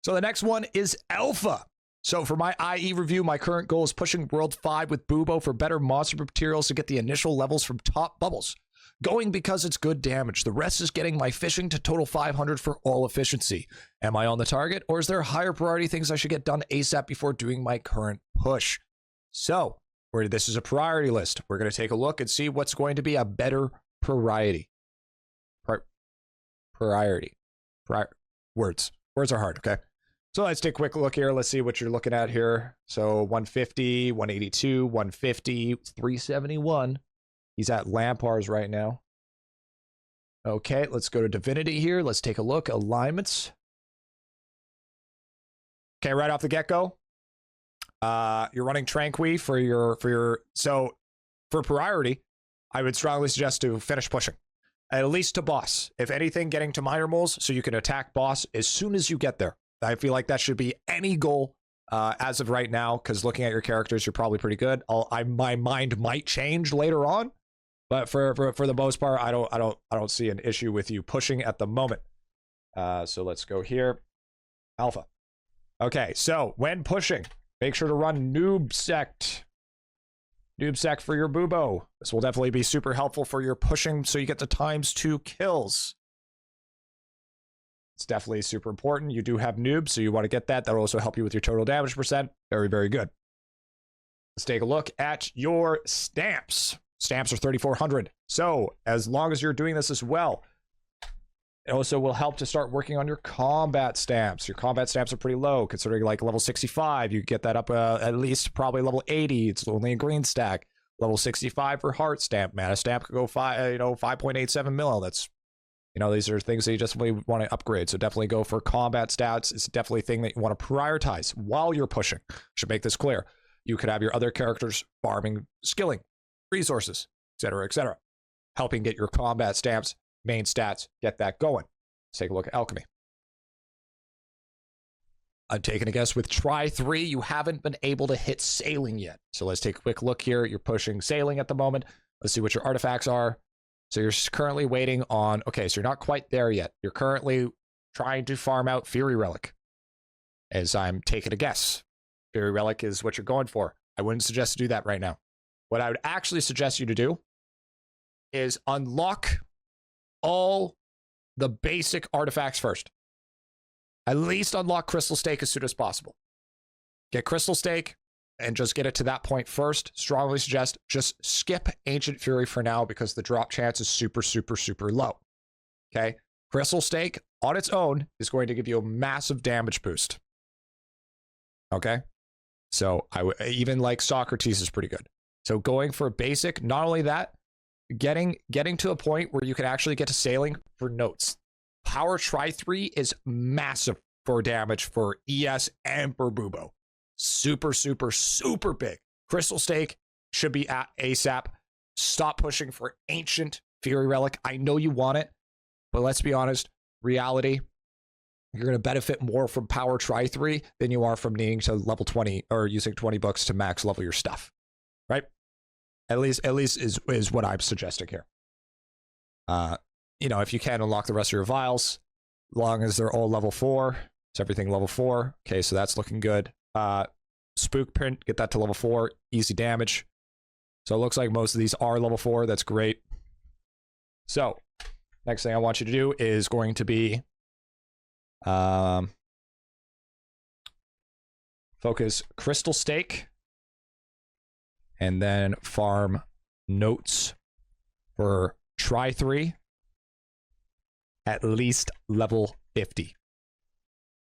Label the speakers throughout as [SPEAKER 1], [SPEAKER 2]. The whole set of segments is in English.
[SPEAKER 1] So the next one is Alpha. So for my IE review, my current goal is pushing World 5 with Bubo for better monster materials to get the initial levels from top bubbles. Going because it's good damage. The rest is getting my fishing to total 500 for all efficiency. Am I on the target, or is there higher priority things I should get done ASAP before doing my current push? So, this is a priority list. We're going to take a look and see what's going to be a better priority. Words are hard, okay? So let's take a quick look here. Let's see what you're looking at here. So 150, 182, 150, 371. He's at Lampar's right now. Okay, let's go to Divinity here. Let's take a look. Alignments. Okay, right off the get-go. You're running Tranqui for your so for priority, I would strongly suggest to finish pushing. At least to boss. If anything, getting to minor moles so you can attack boss as soon as you get there. I feel like that should be any goal as of right now, because looking at your characters, you're probably pretty good. My mind might change later on, but for the most part, I don't see an issue with you pushing at the moment. So let's go here. Alpha. Okay, so when pushing, make sure to run Noob Sect. Noob Sect for your Bubo. This will definitely be super helpful for your pushing so you get the ×2 kills. It's definitely super important. You do have Noob, so you want to get that. That'll also help you with your total damage percent. Very, very good. Let's take a look at your stamps. Stamps are 3,400. So as long as you're doing this as well, it also will help to start working on your combat stamps. Your combat stamps are pretty low, considering like level 65. You get that up at least probably level 80. It's only a green stack. Level 65 for heart stamp. Mana stamp could go 5.87 mil. That's, these are things that you just really want to upgrade. So definitely go for combat stats. It's definitely a thing that you want to prioritize while you're pushing. Should make this clear. You could have your other characters farming, skilling, resources, etc., helping get your combat stamps, main stats, get that going. Let's take a look at alchemy. I'm taking a guess with try 3, you haven't been able to hit sailing yet. So let's take a quick look here. You're pushing sailing at the moment. Let's see what your artifacts are. So you're currently waiting on, okay, so you're not quite there yet. You're currently trying to farm out Fury Relic, as I'm taking a guess. Fury Relic is what you're going for. I wouldn't suggest to do that right now. What I would actually suggest you to do is unlock all the basic artifacts first. At least unlock Crystal Stake as soon as possible. Get Crystal Stake and just get it to that point first. Strongly suggest just skip Ancient Fury for now because the drop chance is super, super, super low. Okay? Crystal Stake on its own is going to give you a massive damage boost. Okay? So even like Socrates is pretty good. So going for basic, not only that, getting to a point where you can actually get to sailing for notes. Power Try 3 is massive for damage for ES and for Bubo. Super, super, super big. Crystal Stake should be at ASAP. Stop pushing for Ancient Fury Relic. I know you want it, but let's be honest, reality, you're going to benefit more from Power Try 3 than you are from needing to level 20 or using 20 bucks to max level your stuff, right? At least is what I'm suggesting here. If you can unlock the rest of your vials, long as they're all level 4, it's everything level 4. Okay, so that's looking good. Spook print, get that to level 4, easy damage. So it looks like most of these are level 4. That's great. So next thing I want you to do is going to be focus Crystal Stake. And then farm notes for try 3 at least level 50.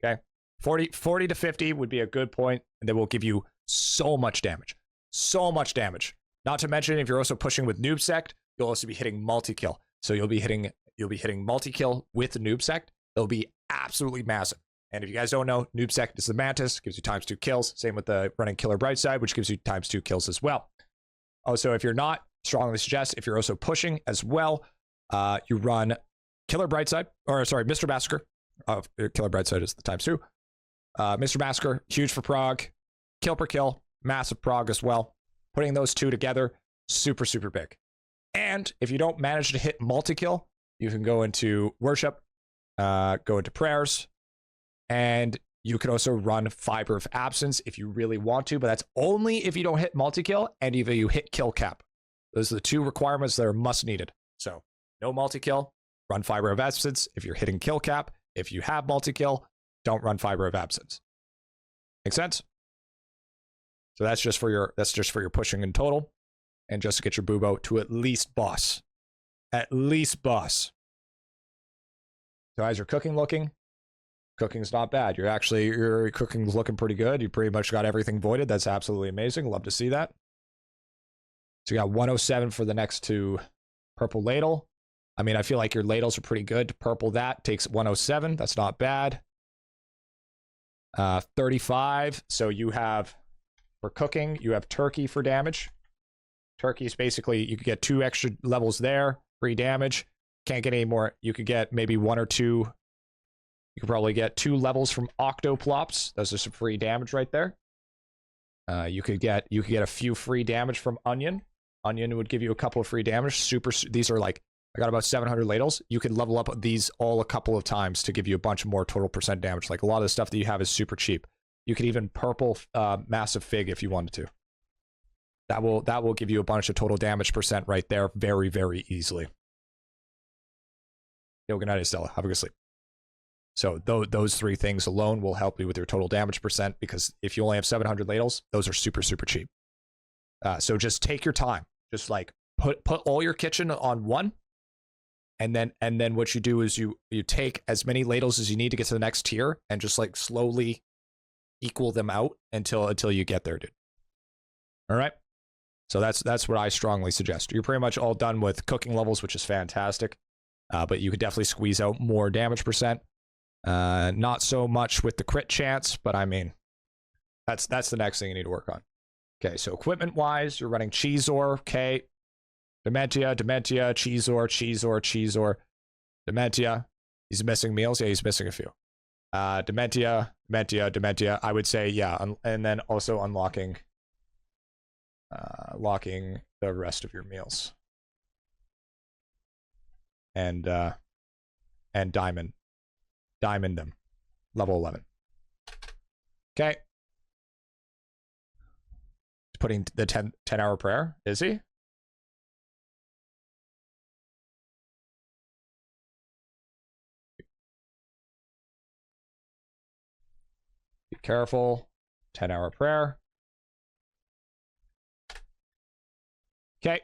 [SPEAKER 1] Okay? 40 to 50 would be a good point, and that will give you so much damage. So much damage. Not to mention, if you're also pushing with Noob Sect, you'll also be hitting multi-kill. So you'll be hitting multi-kill with Noob Sect. It'll be absolutely massive. And if you guys don't know, Noob Sect is the Mantis, gives you ×2 kills. Same with the running Killer Brightside, which gives you ×2 kills as well. Also, if you're not, strongly suggest, if you're also pushing as well, you run Killer Brightside, or sorry, Mr. Massacre. Killer Brightside is the ×2. Mr. Massacre, huge for prog. Kill per kill, massive prog as well. Putting those two together, super, super big. And if you don't manage to hit multi-kill, you can go into Worship, go into Prayers, and You could also run Fiber of Absence if you really want to, but that's only if you don't hit multi-kill and if you hit kill cap. Those are the two requirements that are must needed. So no multi-kill, run Fiber of Absence if you're hitting kill cap. If you have multi-kill, don't run Fiber of Absence. Make sense? So that's just for your pushing in total, and just to get your Bubo to at least boss. At least boss. So how's your cooking looking? Cooking's not bad. Your cooking's looking pretty good. You pretty much got everything voided. That's absolutely amazing. Love to see that. So you got 107 for the next two purple ladle. I mean, I feel like your ladles are pretty good. Purple that takes 107. That's not bad. 35. So you have, for cooking, you have turkey for damage. Turkey is basically, you could get 2 extra levels there. Free damage. Can't get any more. You could get maybe 1 or 2. You could probably get 2 levels from Octoplops. Those are some free damage right there. You could get a few free damage from Onion. Onion would give you a couple of free damage. These are like, I got about 700 ladles. You could level up these all a couple of times to give you a bunch more total percent damage. Like a lot of the stuff that you have is super cheap. You could even purple Massive Fig if you wanted to. That will give you a bunch of total damage percent right there very, very easily. Yo, good night, Estella. Have a good sleep. So those 3 things alone will help you with your total damage percent, because if you only have 700 ladles, those are super, super cheap. So just take your time. Just like put all your kitchen on 1. And then what you do is you take as many ladles as you need to get to the next tier and just like slowly equal them out until you get there, dude. All right. So that's what I strongly suggest. You're pretty much all done with cooking levels, which is fantastic. But you could definitely squeeze out more damage percent. Not so much with the crit chance, but I mean, that's the next thing you need to work on. Okay, so equipment wise, you're running Cheezor. Okay, Dementia, Cheezor. Dementia. He's missing meals. Yeah, he's missing a few. Dementia. I would say, yeah, and then also unlocking locking the rest of your meals. And diamond them. Level 11. Okay. Putting the 10-hour prayer. Is he? Be careful. 10-hour prayer. Okay.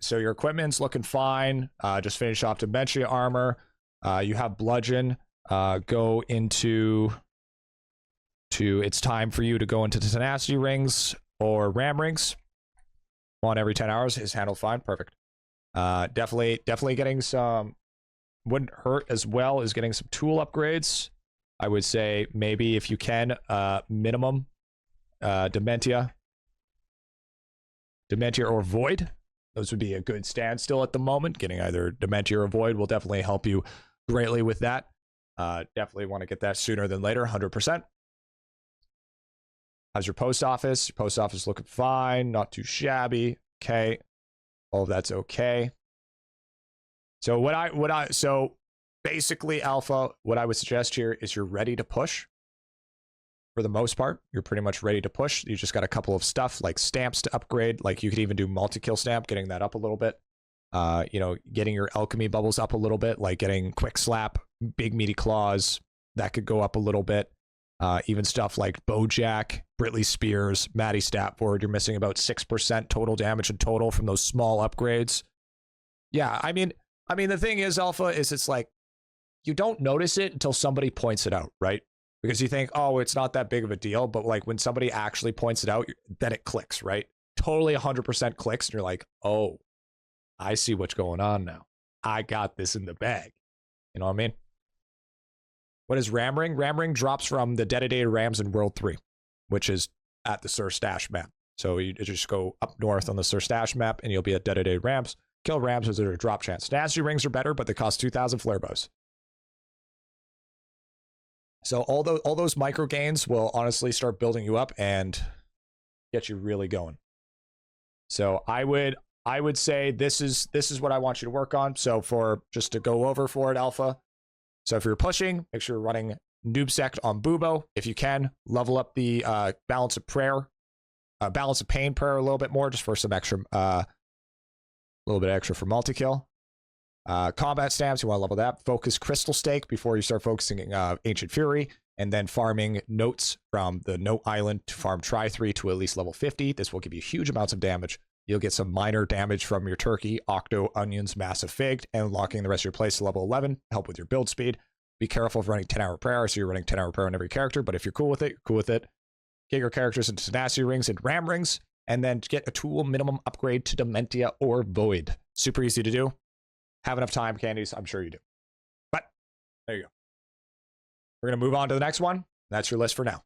[SPEAKER 1] So your equipment's looking fine. Just finish off Dementia armor. You have bludgeon. Go into it's time for you to go into tenacity rings or ram rings. On every 10 hours is handled fine. Perfect. Definitely getting some, wouldn't hurt as well as getting some tool upgrades. I would say maybe if you can, minimum Dementia or Void. Those would be a good standstill at the moment. Getting either Dementia or Void will definitely help you greatly with that. Definitely want to get that sooner than later, 100%. How's your post office? Your post office looking fine, not too shabby. Okay, all of that's okay. So so basically, Alpha, what I would suggest here is you're ready to push. For the most part, you're pretty much ready to push. You just got a couple of stuff like stamps to upgrade. Like you could even do multi-kill stamp, getting that up a little bit. Getting your alchemy bubbles up a little bit, like getting quick slap, big meaty claws, that could go up a little bit. Even stuff like Bojack, Britley Spears, Matty Statford, you're missing about 6% total damage in total from those small upgrades. Yeah, I mean, the thing is, Alpha, is it's like, you don't notice it until somebody points it out, right? Because you think, oh, it's not that big of a deal, but like when somebody actually points it out, then it clicks, right? Totally 100% clicks, and you're like, oh, I see what's going on now. I got this in the bag. You know what I mean? What is Ram Ring? Ram Ring drops from the dedicated Rams in World 3, which is at the Sir Stash map. So you just go up north on the Sir Stash map, and you'll be at dedicated Rams. Kill Rams with a drop chance. Nasty rings are better, but they cost 2,000 flare bows. So all those micro gains will honestly start building you up and get you really going. So I would say this is what I want you to work on. So just to go over for it, Alpha. So if you're pushing, make sure you're running Noob Sect on Bubo. If you can, level up the Balance of Prayer, Balance of Pain prayer a little bit more, just for some extra, a little bit extra for multi-kill. Combat stamps, you want to level that. Focus Crystal Stake before you start focusing Ancient Fury, and then farming notes from the Note Island to farm Try 3 to at least level 50. This will give you huge amounts of damage. You'll get some minor damage from your Turkey, Octo, Onions, Massive Figged, and unlocking the rest of your place to level 11, help with your build speed. Be careful of running 10-hour prayer, so you're running 10-hour prayer on every character, but if you're cool with it, you're cool with it. Get your characters into Tenacity Rings and Ram Rings, and then get a tool minimum upgrade to Dementia or Void. Super easy to do. Have enough time, Candies? I'm sure you do. But there you go. We're going to move on to the next one. That's your list for now.